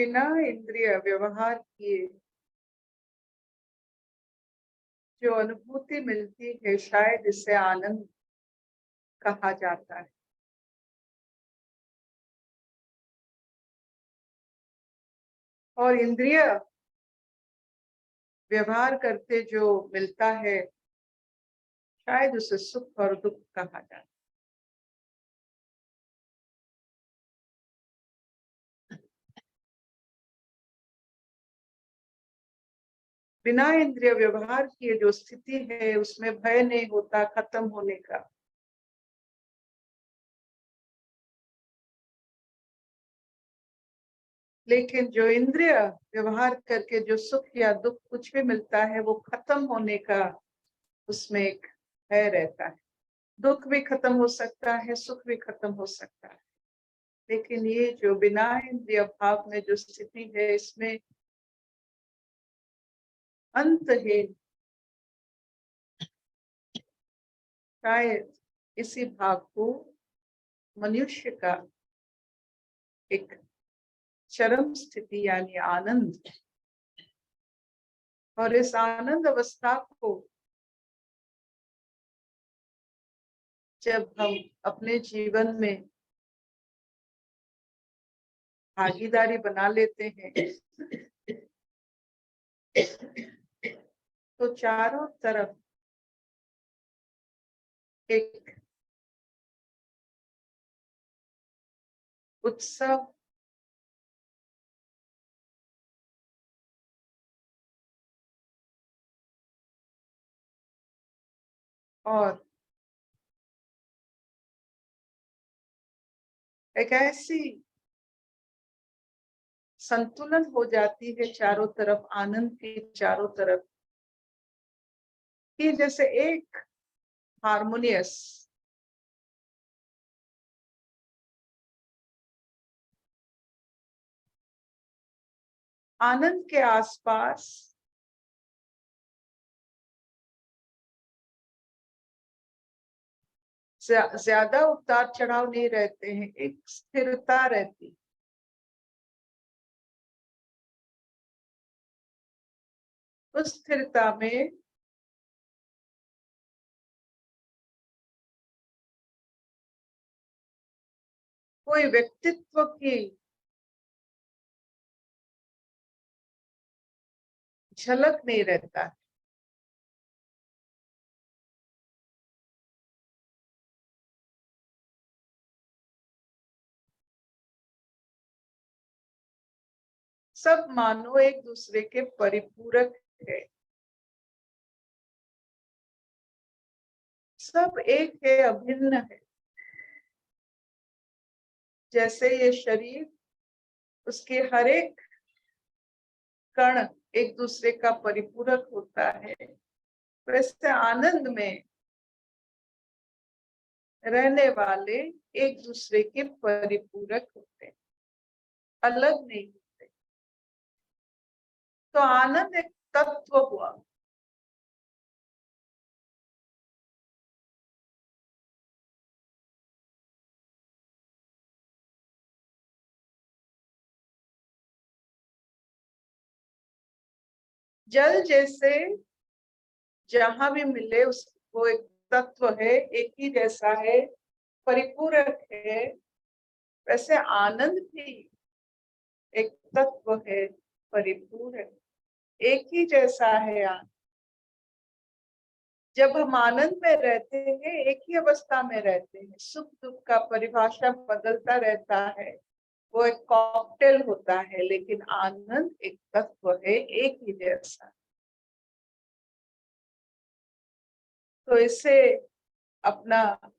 बिना इंद्रिय व्यवहार किए जो अनुभूति मिलती है शायद इसे आनंद कहा जाता है। और इंद्रिय व्यवहार करते जो मिलता है शायद उसे सुख और दुख कहा जाता है। बिना इंद्रिय व्यवहार किए जो स्थिति है उसमें भय नहीं होता खत्म होने का। लेकिन जो इंद्रिय व्यवहार करके जो सुख या दुख कुछ भी मिलता है वो खत्म होने का, उसमें एक भय रहता है। दुख भी खत्म हो सकता है, सुख भी खत्म हो सकता है, लेकिन ये जो बिना इंद्रिय भाव में जो स्थिति है इसमें अंतहीन, शायद इसी भाव को मनुष्य का एक चरम स्थिति यानी आनंद, और इस आनंद अवस्था को जब हम अपने जीवन में भागीदारी बना लेते हैं तो चारों तरफ एक उत्सव, और एक ऐसी संतुलन हो जाती है चारों तरफ, आनंद के चारों तरफ, कि जैसे एक हार्मोनियस आनंद के आसपास ज्यादा उतार चढ़ाव नहीं रहते हैं, एक स्थिरता रहती। उस स्थिरता में कोई व्यक्तित्व की झलक नहीं रहता है। सब मानो एक दूसरे के परिपूरक है, सब एक है, अभिन्न है। जैसे ये शरीर, उसके हर एक कण एक दूसरे का परिपूरक होता है, वैसे आनंद में रहने वाले एक दूसरे के परिपूरक होते हैं, अलग नहीं होते। तो आनंद एक तत्व हुआ। जल जैसे जहां भी मिले उसको एक तत्व है, एक ही जैसा है, परिपूरक है, वैसे आनंद भी एक तत्व है, परिपूरक, एक ही जैसा है आनंद। जब हम आनंद में रहते हैं एक ही अवस्था में रहते हैं, सुख दुख का परिभाषा बदलता रहता है, वो एक कॉकटेल होता है, लेकिन आनंद एक तत्व है, एक ही जैसा। तो इसे अपना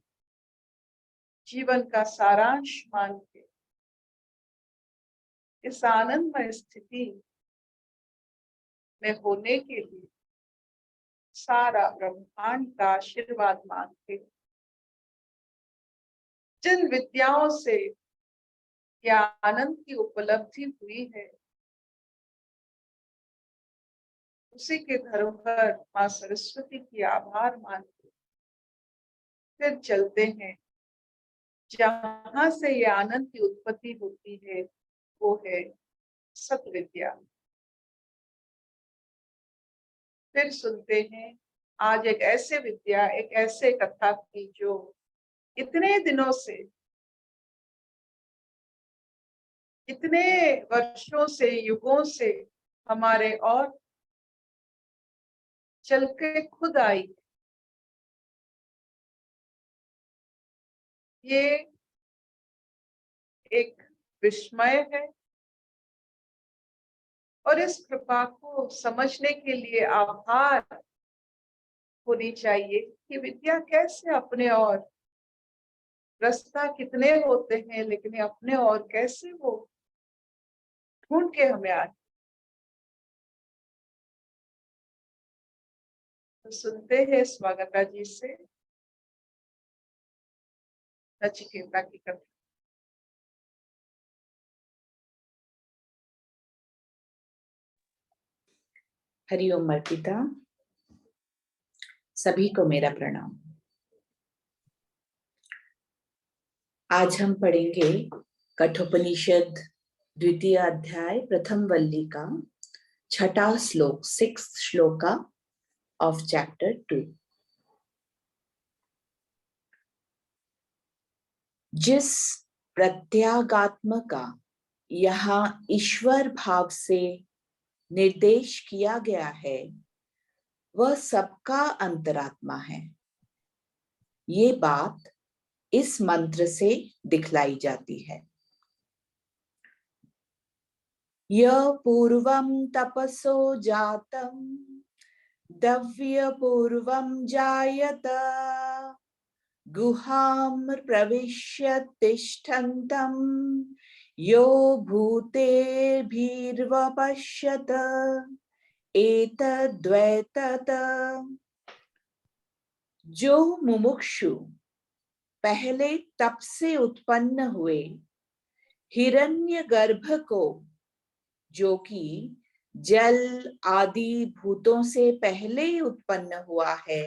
जीवन का सारांश मान के इस आनंदमय स्थिति में होने के लिए सारा ब्रह्मांड का आशीर्वाद मांगते, जिन विद्याओं से या आनंद की उपलब्धि हुई है उसी के धरोहर माँ सरस्वती की आभार मानते फिर चलते हैं। जहां से ये आनंद की उत्पत्ति होती है वो है सत विद्या। फिर सुनते हैं आज एक ऐसे विद्या, एक ऐसे कथा की जो इतने दिनों से, इतने वर्षों से, युगों से हमारे और चल के खुद आई। ये एक विस्मय है और इस कृपा को समझने के लिए आभार होनी चाहिए कि विद्या कैसे अपने और, रास्ता कितने होते हैं लेकिन अपने और कैसे वो ढूंढ के हमें आए। तो सुनते हैं स्वागता जी से नचिकेता की कथा। हरिओम अर्पिता, सभी को मेरा प्रणाम। आज हम पढ़ेंगे कठोपनिषद द्वितीय अध्याय प्रथम वल्ली का छठा श्लोक, 6th श्लोका ऑफ चैप्टर 2। जिस प्रत्यागात्म का यहाँ ईश्वर भाव से निर्देश किया गया है वह सबका अंतरात्मा है। ये बात इस मंत्र से दिखलाई जाती है। य पूर्वं तपसो जातं दव्य पूर्वं जायत गुहां प्रविश्य तिष्ठन्तं यो भूतेर्भिर्वपश्यत एतद्वैतत। जो मुमुक्षु पहले तप से उत्पन्न हुए हिरण्यगर्भ को, जो कि जल आदि भूतों से पहले उत्पन्न हुआ है,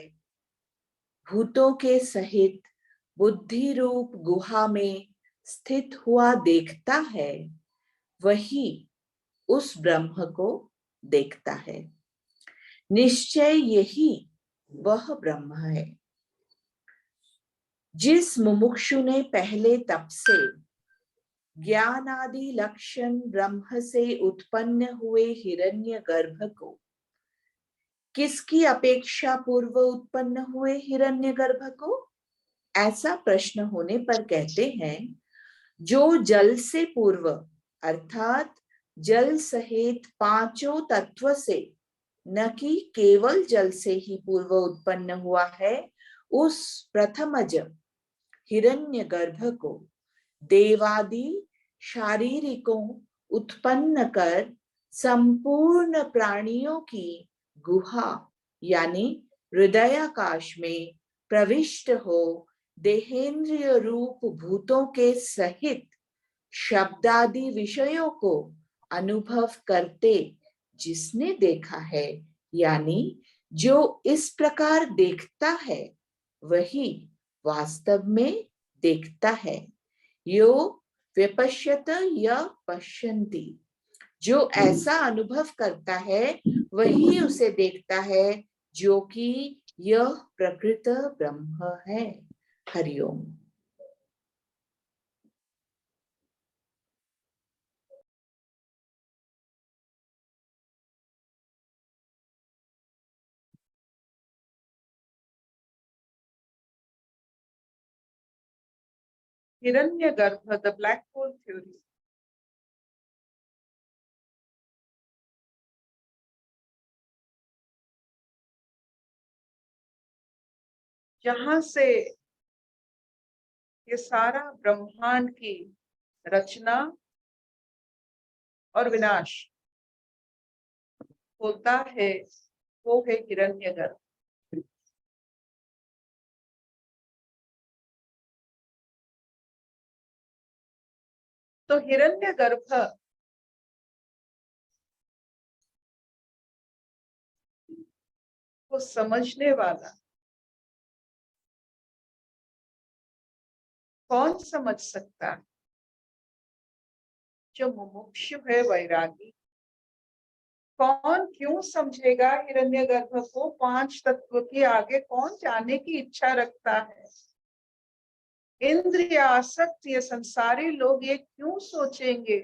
भूतों के सहित बुद्धि रूप गुहा में स्थित हुआ देखता है, वही उस ब्रह्म को देखता है। निश्चय यही वह ब्रह्म है। जिस मुमुक्षु ने पहले तप से ज्ञान आदि लक्षण ब्रह्म से उत्पन्न हुए हिरण्यगर्भ को, किसकी अपेक्षा पूर्व उत्पन्न हुए हिरण्यगर्भ को, ऐसा प्रश्न होने पर कहते हैं जो जल से पूर्व अर्थात जल सहित पांचों तत्व से, न कि केवल जल से ही पूर्व उत्पन्न हुआ है, उस प्रथमज हिरण्यगर्भ को देवादि शारीरिकों उत्पन्न कर संपूर्ण प्राणियों की गुहा यानी हृदयाकाश में प्रविष्ट हो देहेंद्रिय रूप भूतों के सहित शब्दादि विषयों को अनुभव करते जिसने देखा है, यानी जो इस प्रकार देखता है वही वास्तव में देखता है। यो व्यपश्यत य पश्यन्ति, जो ऐसा अनुभव करता है वही उसे देखता है, जो कि यह प्रकृत ब्रह्म है। हरिओम। हिरण्यगर्भ, द ब्लैक होल थ्योरी। जहां से ये सारा ब्रह्मांड की रचना और विनाश होता है, वो है हिरण्यगर्भ। तो हिरण्यगर्भ को समझने वाला कौन समझ सकता है? जो मुमुक्षु है, वैरागी, कौन क्यों समझेगा हिरण्यगर्भ को? 5 तत्व के आगे कौन जाने की इच्छा रखता है? इंद्रिय आसक्त ये संसारी लोग ये क्यों सोचेंगे?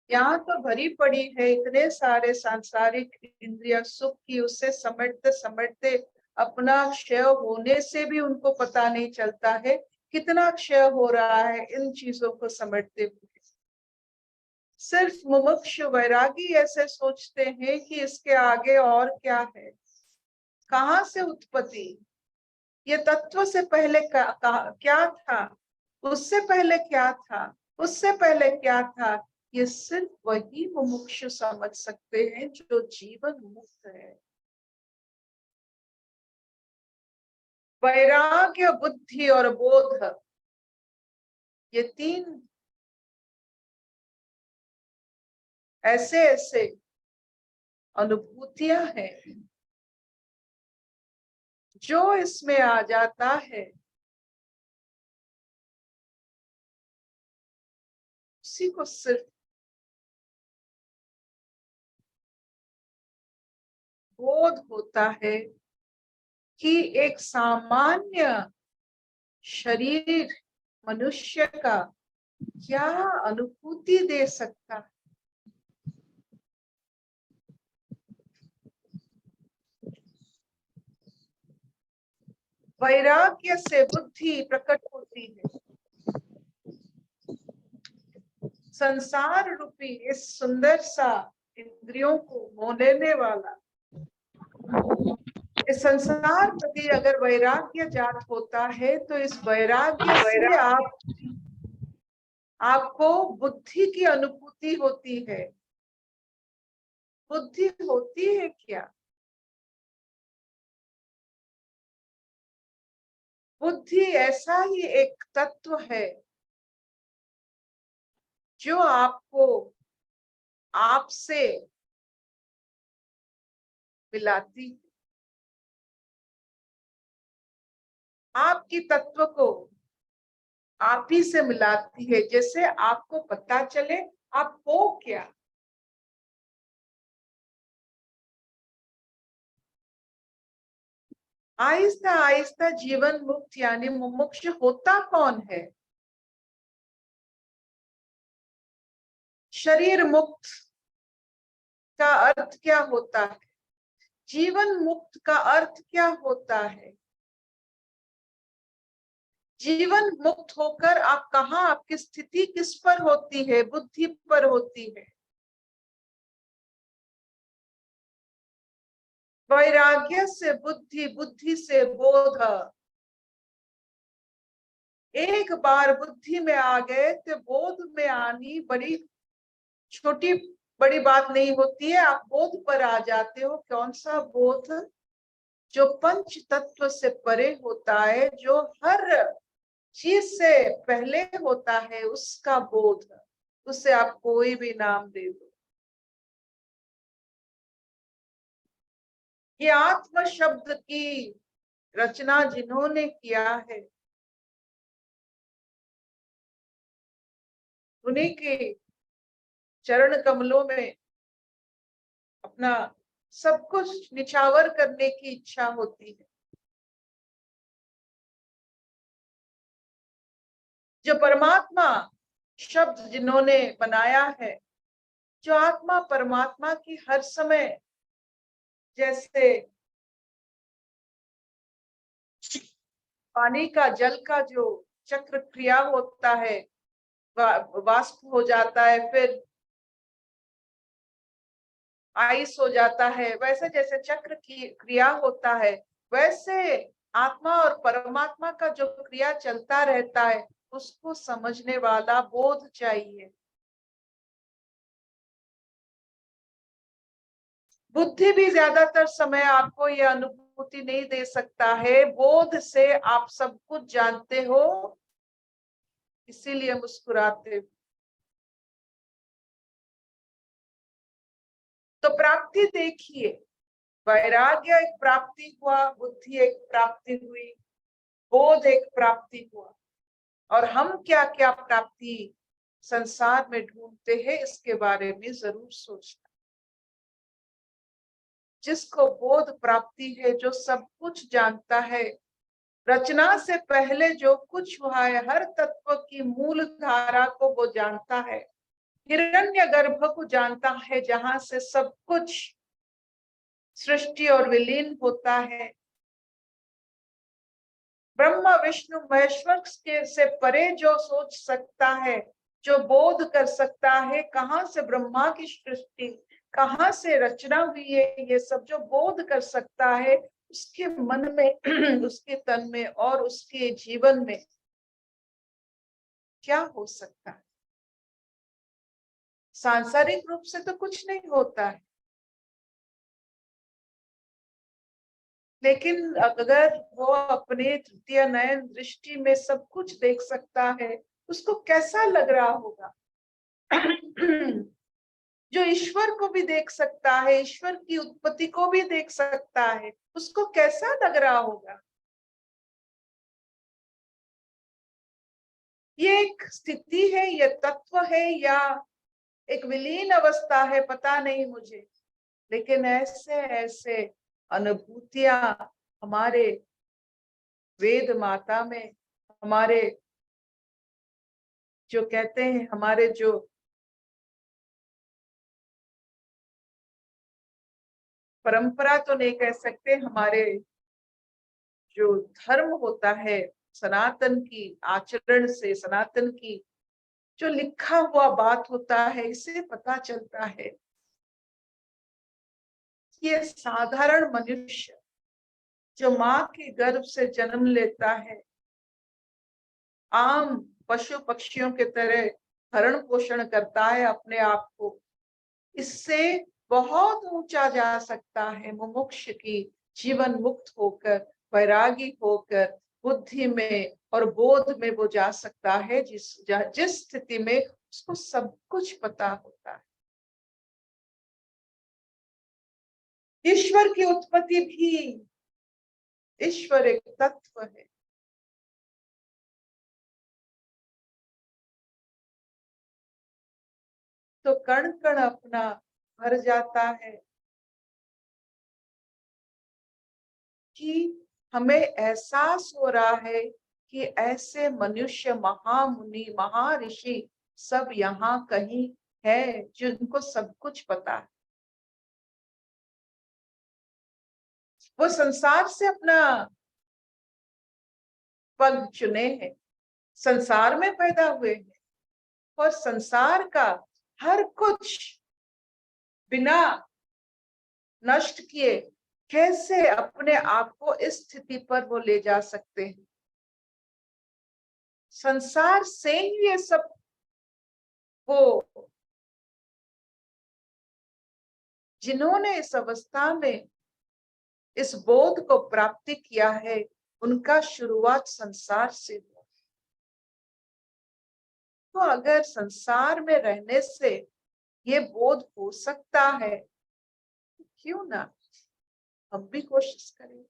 यहाँ तो भरी पड़ी है इतने सारे सांसारिक इंद्रिया सुख की, उससे समेटते समेटते अपना क्षय होने से भी उनको पता नहीं चलता है कितना क्षय हो रहा है इन चीजों को समेटते हुए। सिर्फ मुमुक्ष वैरागी ऐसे सोचते हैं कि इसके आगे और क्या है, कहाँ से उत्पत्ति, ये तत्व से पहले क्या था, उससे पहले क्या था, उससे पहले क्या था, ये सिर्फ वही मुमुक्षु समझ सकते हैं जो जीवन मुक्त है। वैराग्य, बुद्धि और बोध, ये 3 ऐसे ऐसे अनुभूतियां हैं जो इसमें आ जाता है, उसी को सिर्फ बोध होता है कि एक सामान्य शरीर मनुष्य का क्या अनुभूति दे सकता है। वैराग्य से बुद्धि प्रकट होती है। संसार रूपी इस सुंदर सा इंद्रियों को मोह लेने वाला इस संसार प्रति अगर वैराग्य जात होता है तो इस वैराग्य से आपको बुद्धि की अनुभूति होती है। बुद्धि होती है क्या? बुद्धि ऐसा ही एक तत्व है जो आपको आपसे मिलाती है, आपकी तत्व को आप ही से मिलाती है। जैसे आपको पता चले आप हो क्या। आहिस्ता आहिस्ता जीवन मुक्त यानी मुमुक्ष होता कौन है? शरीर मुक्त का अर्थ क्या होता है? जीवन मुक्त का अर्थ क्या होता है? जीवन मुक्त होकर आप कहाँ, आपकी स्थिति किस पर होती है? बुद्धि पर होती है। वैराग्य से बुद्धि, बुद्धि से बोध। एक बार बुद्धि में आ गए तो बोध में आनी बड़ी छोटी बड़ी बात नहीं होती है। आप बोध पर आ जाते हो। कौन सा बोध? जो पंच तत्व से परे होता है, जो हर चीज से पहले होता है, उसका बोध। उसे आप कोई भी नाम दे दो। ये आत्म शब्द की रचना जिन्होंने किया है, उन्हीं के चरण कमलों में अपना सब कुछ निछावर करने की इच्छा होती है। जो परमात्मा शब्द जिन्होंने बनाया है, जो आत्मा परमात्मा की हर समय जैसे पानी का, जल का जो चक्र क्रिया होता है, वाष्प हो जाता है, फिर आइस हो जाता है, वैसे जैसे चक्र की क्रिया होता है, वैसे आत्मा और परमात्मा का जो क्रिया चलता रहता है, उसको समझने वाला बोध चाहिए। बुद्धि भी ज्यादातर समय आपको यह अनुभूति नहीं दे सकता है। बोध से आप सब कुछ जानते हो, इसीलिए मुस्कुराते हो। तो प्राप्ति देखिए, वैराग्य एक प्राप्ति हुआ, बुद्धि एक प्राप्ति हुई, बोध एक प्राप्ति हुआ। और हम क्या क्या प्राप्ति संसार में ढूंढते हैं, इसके बारे में जरूर सोचना। जिसको बोध प्राप्ति है, जो सब कुछ जानता है, रचना से पहले जो कुछ हुआ है, हर तत्व की मूल धारा को वो जानता है, हिरण्यगर्भ को जानता है, जहां से सब कुछ सृष्टि और विलीन होता है। ब्रह्मा विष्णु महेश्वर के से परे जो सोच सकता है, जो बोध कर सकता है, कहाँ से ब्रह्मा की सृष्टि, कहाँ से रचना हुई है, ये सब जो बोध कर सकता है, उसके मन में उसके तन में और उसके जीवन में क्या हो सकता है। सांसारिक रूप से तो कुछ नहीं होता है, लेकिन अगर वो अपने तृतीय नयन दृष्टि में सब कुछ देख सकता है, उसको कैसा लग रहा होगा। जो ईश्वर को भी देख सकता है, ईश्वर की उत्पत्ति को भी देख सकता है, उसको कैसा लग रहा होगा। ये एक स्थिति है, ये तत्व है, या एक विलीन अवस्था है, पता नहीं मुझे, लेकिन ऐसे ऐसे अनुभूतियां हमारे वेद माता में, हमारे जो कहते हैं, हमारे जो परंपरा तो नहीं कह सकते, हमारे जो धर्म होता है, सनातन की आचरण से, सनातन की जो लिखा हुआ बात होता है, इससे पता चलता है कि ये साधारण मनुष्य जो माँ के गर्भ से जन्म लेता है, आम पशु पक्षियों के तरह भरण पोषण करता है अपने आप को, इससे बहुत ऊंचा जा सकता है। मुमुक्ष की जीवन मुक्त होकर, वैरागी होकर, बुद्धि में और बोध में वो जा सकता है, जिस स्थिति में उसको सब कुछ पता होता है। ईश्वर की उत्पत्ति भी, ईश्वर एक तत्व है। तो कण कण अपना भर जाता है कि हमें एहसास हो रहा है कि ऐसे मनुष्य, महामुनि, महर्षि सब यहाँ कहीं है, जिनको सब कुछ पता है। वो संसार से अपना पग चुने हैं, संसार में पैदा हुए हैं, और संसार का हर कुछ बिना नष्ट किए कैसे अपने आप को इस स्थिति पर वो ले जा सकते हैं। संसार से ही ये सब वो, जिन्होंने इस अवस्था में इस बोध को प्राप्ति किया है, उनका शुरुआत संसार से हुआ। तो अगर संसार में रहने से ये बोध हो सकता है, तो क्यों ना हम भी कोशिश करें।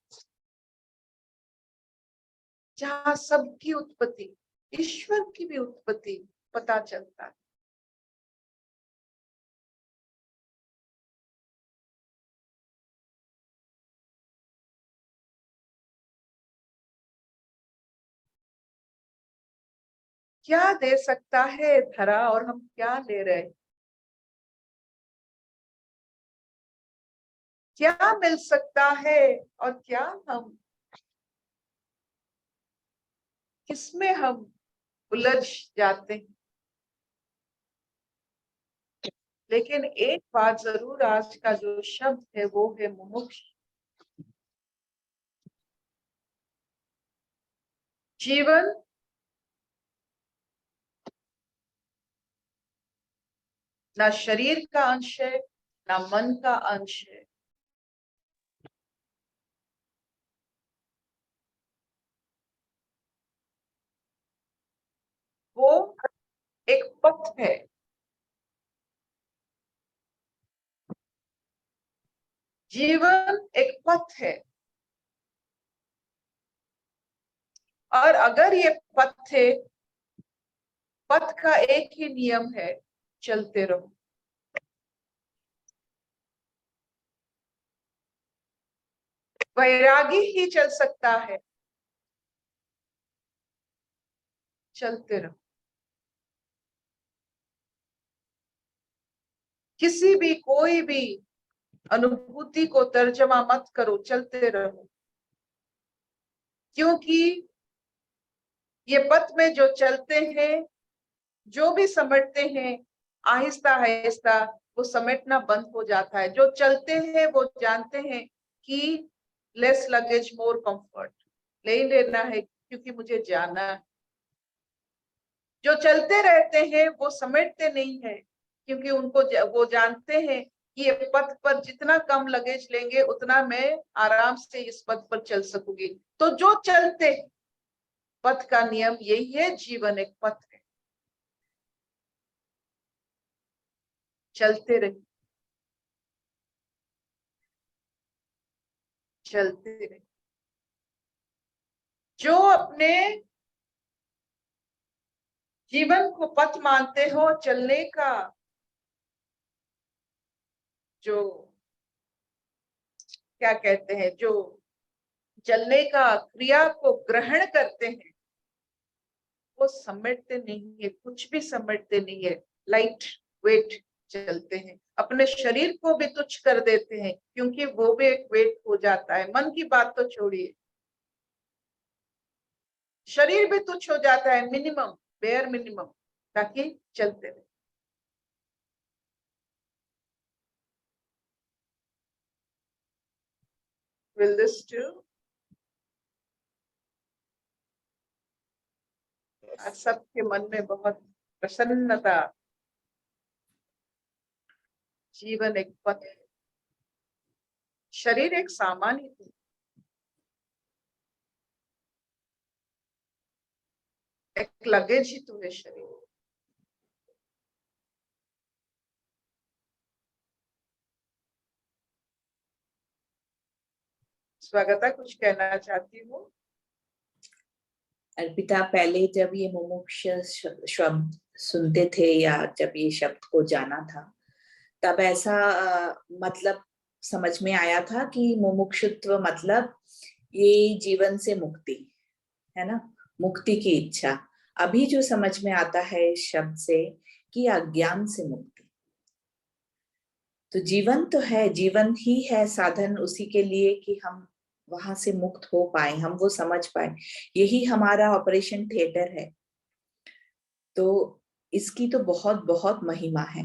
जहां सबकी उत्पत्ति, ईश्वर की भी उत्पत्ति पता चलता है। क्या दे सकता है धरा, और हम क्या ले रहे हैं। क्या मिल सकता है और क्या हम, किसमें हम उलझ जाते हैं। लेकिन एक बात जरूर, आज का जो शब्द है वो है मुमुक्ष। जीवन ना शरीर का अंश है, ना मन का अंश है। वो एक पथ है। जीवन एक पथ है, और अगर ये पथ है पथ का एक ही नियम है, चलते रहो। वैरागी ही चल सकता है, चलते रहो। किसी भी कोई भी अनुभूति को तर्जमा मत करो, चलते रहो। क्योंकि ये पथ में जो चलते हैं, जो भी समेटते हैं, आहिस्ता आहिस्ता वो समेटना बंद हो जाता है। जो चलते हैं वो जानते हैं कि लेस लगेज मोर कंफर्ट, ले लेना है क्योंकि मुझे जाना है। जो चलते रहते हैं वो समेटते नहीं है, क्योंकि उनको वो जानते हैं कि ये पथ पर जितना कम लगेज लेंगे उतना मैं आराम से इस पथ पर चल सकूंगी। तो जो चलते, पथ का नियम यही है, जीवन एक पथ है, चलते रहिए, चलते रहिए। जो अपने जीवन को पथ मानते हो, चलने का जो क्या कहते हैं, जो चलने का क्रिया को ग्रहण करते हैं, वो समेटते नहीं है, कुछ भी समेटते नहीं है, लाइट वेट चलते हैं। अपने शरीर को भी तुच्छ कर देते हैं, क्योंकि वो भी एक वेट हो जाता है। मन की बात तो छोड़िए, शरीर भी तुच्छ हो जाता है, मिनिमम, बेयर मिनिमम, ताकि चलते रहे। Will this do? सबके मन में बहुत प्रसन्नता। जीवन एक पथ है, शरीर एक सामान ही है, एक लगेज ही तो है शरीर। स्वागता कुछ कहना चाहती हूँ? अर्पिता, पहले जब ये मुमुक्ष शब्द सुनते थे या जब ये शब्द को जाना था, तब ऐसा मतलब समझ में आया था कि मुमुक्षुत्व मतलब ये जीवन से मुक्ति है ना, मुक्ति की इच्छा। अभी जो समझ में आता है इस शब्द से कि अज्ञान से मुक्ति। तो जीवन तो है, जीवन ही है साधन उसी के लिए कि हम वहां से मुक्त हो पाए, हम वो समझ पाए। यही हमारा ऑपरेशन थिएटर है। तो इसकी तो बहुत बहुत महिमा है,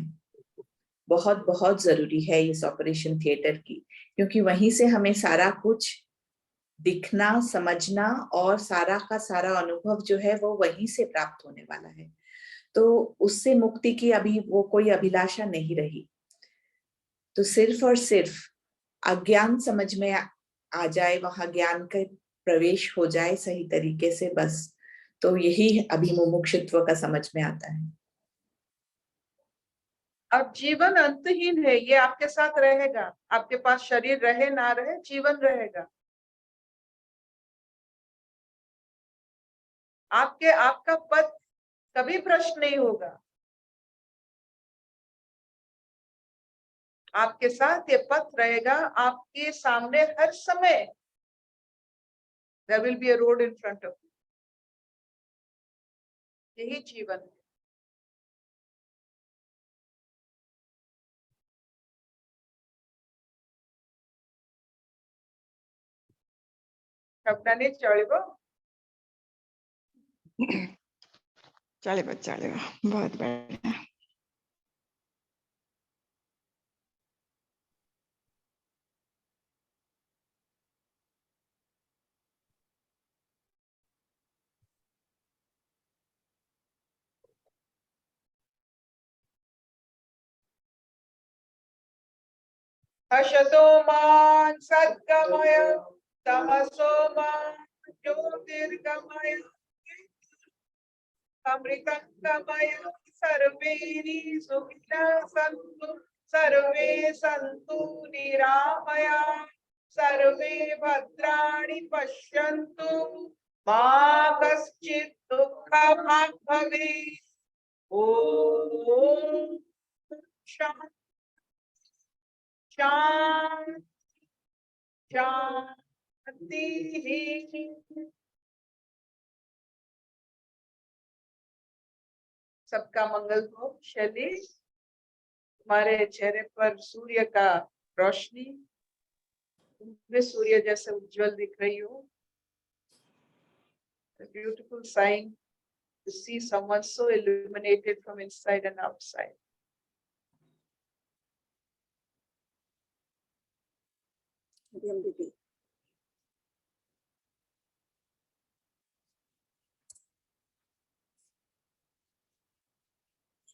बहुत बहुत जरूरी है इस ऑपरेशन थिएटर की, क्योंकि वहीं से हमें सारा कुछ दिखना, समझना और सारा का सारा अनुभव जो है वो वहीं से प्राप्त होने वाला है। तो उससे मुक्ति की अभी वो कोई अभिलाषा नहीं रही। तो सिर्फ और सिर्फ अज्ञान समझ में आ जाए, वहां ज्ञान का प्रवेश हो जाए सही तरीके से, बस। तो यही अभी मुमुक्षुत्व का समझ में आता है। अब जीवन अंतहीन है, ये आपके साथ रहेगा, आपके पास शरीर रहे ना रहे, जीवन रहेगा। आपका पद कभी भ्रष्ट नहीं होगा, आपके साथ ये पथ रहेगा, आपके सामने हर समय। There will be a road in front of you. यही जीवन है। शब्दाने चलिबो चलेगा चलेगा, बहुत बढ़िया। हर्षतो मान सद्गमय, तमसो मान ज्योतिर्गमय, अमृतं गमय। सर्वेरि सुखिनः सन्तु, सर्वे सन्तु निरामया, सर्वे भद्राणि पश्यन्तु, मा कश्चित् दुःखभाग् भवेत्। ओम शांति शांति शांति। सबका मंगल हो। शैली, तुम्हारे चेहरे पर सूर्य का रोशनी, तुम्हें सूर्य जैसे उज्जवल दिख रही हो। A beautiful sign to see someone so illuminated from inside and outside. Hariom दीदी।